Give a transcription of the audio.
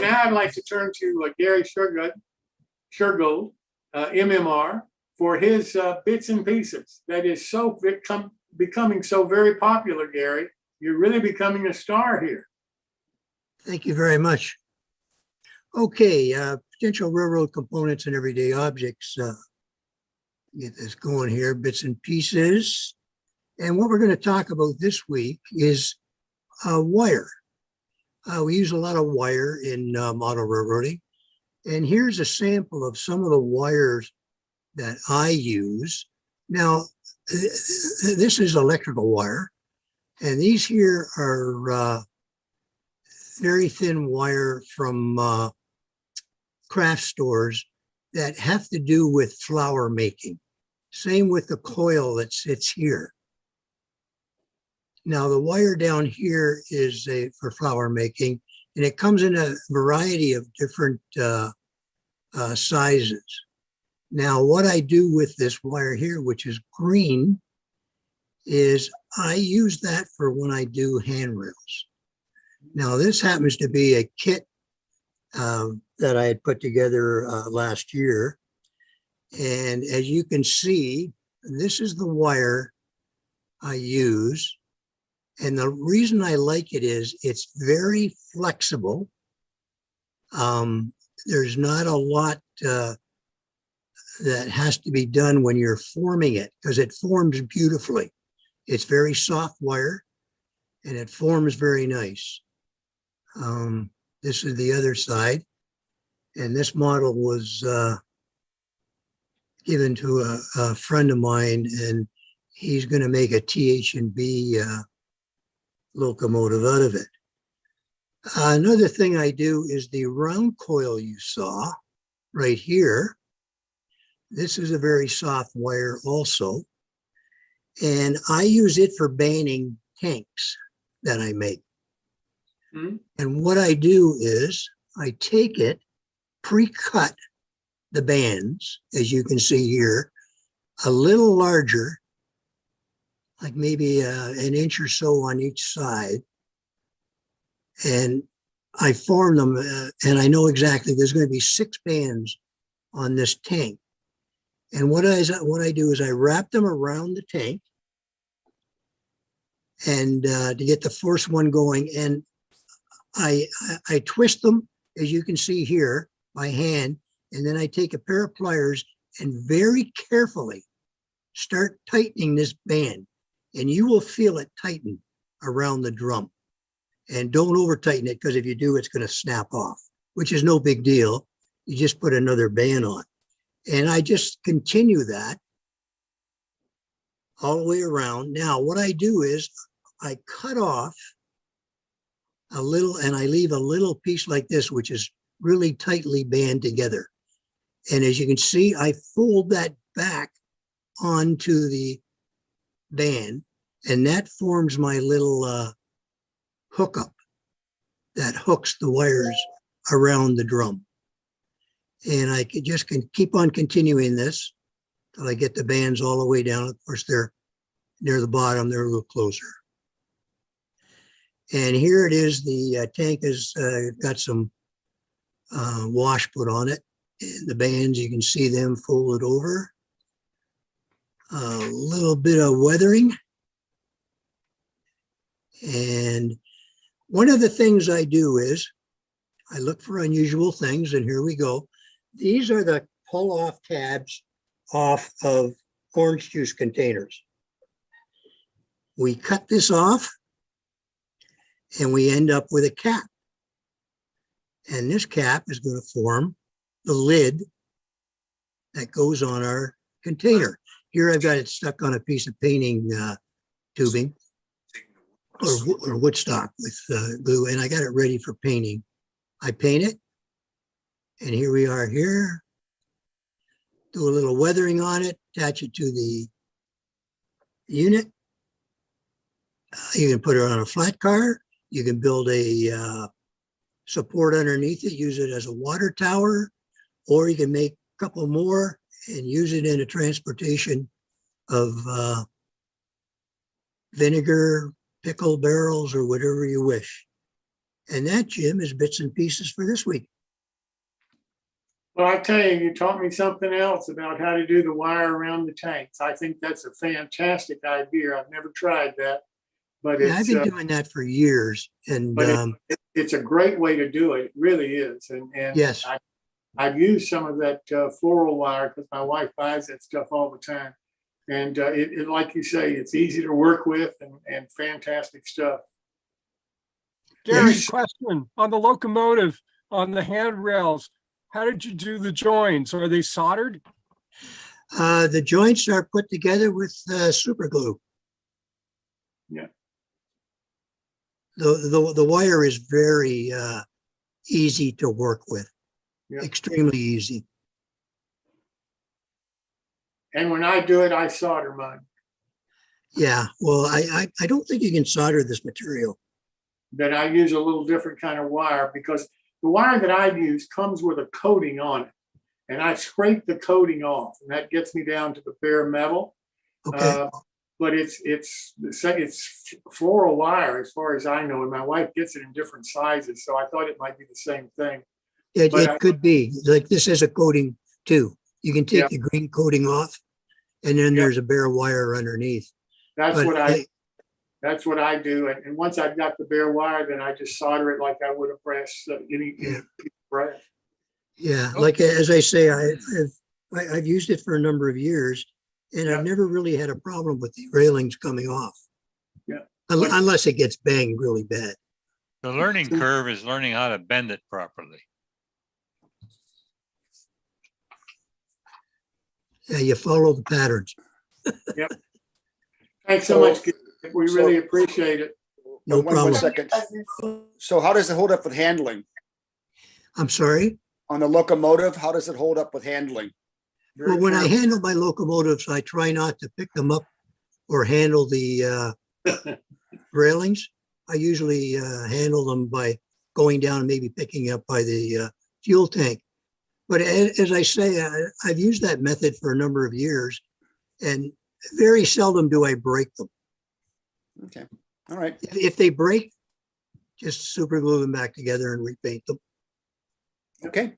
now I'd like to turn to Gary Shergold, MMR, for his bits and pieces. That is so becoming so very popular, Gary. You're really becoming a star here. Thank you very much. Okay, potential railroad components and everyday objects. Get this going here, bits and pieces. And what we're going to talk about this week is wire. We use a lot of wire in model railroading. And here's a sample of some of the wires that I use. Now, this is electrical wire. And these here are very thin wire from craft stores that have to do with flour making. Same with the coil that sits here. Now the wire down here is for flour making, and it comes in a variety of different sizes. Now what I do with this wire here, which is green, is I use that for when I do handrails. Now this happens to be a kit that I had put together last year. And as you can see, this is the wire I use. And the reason I like it is it's very flexible. There's not a lot that has to be done when you're forming it because it forms beautifully. It's very soft wire and it forms very nice. This is the other side. And this model was given to a friend of mine, and he's going to make a TH&B locomotive out of it. Another thing I do is the round coil you saw right here. This is a very soft wire also. And I use it for banding tanks that I make. Mm-hmm. And what I do is I take it, pre-cut the bands, as you can see here, a little larger, like maybe an inch or so on each side. And I form them, and I know exactly there's going to be 6 bands on this tank. And what I do is I wrap them around the tank and to get the first one going. And I twist them, as you can see here, by hand. And then I take a pair of pliers and very carefully start tightening this band. And you will feel it tighten around the drum. And don't over tighten it, because if you do, it's going to snap off, which is no big deal. You just put another band on. And I just continue that all the way around. Now, what I do is I cut off a little, and I leave a little piece like this, which is really tightly band together. And as you can see, I fold that back onto the band, and that forms my little hookup that hooks the wires around the drum. And I can keep on continuing this till I get the bands all the way down. Of course, they're near the bottom, they're a little closer. And here it is, the tank has got some wash put on it. And the bands, you can see them folded over. A little bit of weathering. And one of the things I do is I look for unusual things, and here we go. These are the pull-off tabs off of orange juice containers. We cut this off, and we end up with a cap. And this cap is going to form the lid that goes on our container. Here I've got it stuck on a piece of painting tubing or wood stock with glue, and I got it ready for painting. I paint it, and here we are here. Do a little weathering on it, attach it to the unit. You can put it on a flat car. You can build a support underneath it, use it as a water tower, or you can make a couple more and use it in a transportation of vinegar, pickle barrels, or whatever you wish. And that, Jim, is bits and pieces for this week. Well, I tell you, you taught me something else about how to do the wire around the tanks. I think that's a fantastic idea. I've never tried that, but Yeah, I've it's, been doing that for years. And but it's a great way to do it. It really is. And yes, I've used some of that floral wire because my wife buys that stuff all the time. And like you say, it's easy to work with and fantastic stuff. Gary, Yes. question on the locomotive, on the handrails. How did you do the joins? Are they soldered? the joints are put together with super glue. Yeah. The wire is very easy to work with, Yeah. extremely easy. And when I do it, I solder mine. Yeah, well, I don't think you can solder this material. Then I use a little different kind of wire because the wire that I use comes with a coating on it. And I scrape the coating off, and that gets me down to the bare metal. Okay, But it's floral wire as far as I know, and my wife gets it in different sizes, so I thought it might be the same thing. it could be, like this has a coating too. You can take Yeah. the green coating off and then Yeah. there's a bare wire underneath. That's But what I do, and once I've got the bare wire, then I just solder it like I would a brass any Yeah. piece of brass. yeah, Oh. like as I say, I've used it for a number of years and Yeah. I've never really had a problem with the railings coming off. Yeah. Unless it gets banged really bad. The learning curve is learning how to bend it properly. Yeah, you follow the patterns. Thanks so much. We really appreciate it. No One problem. second. So how does it hold up with handling? I'm sorry. On the locomotive, how does it hold up with handling? Very Well, when I careful. handle my locomotives, I try not to pick them up or handle the railings. I usually handle them by going down and maybe picking up by the fuel tank. But as I say, I've used that method for a number of years and very seldom do I break them. Okay, all right. If they break, just super glue them back together and repaint them. Okay,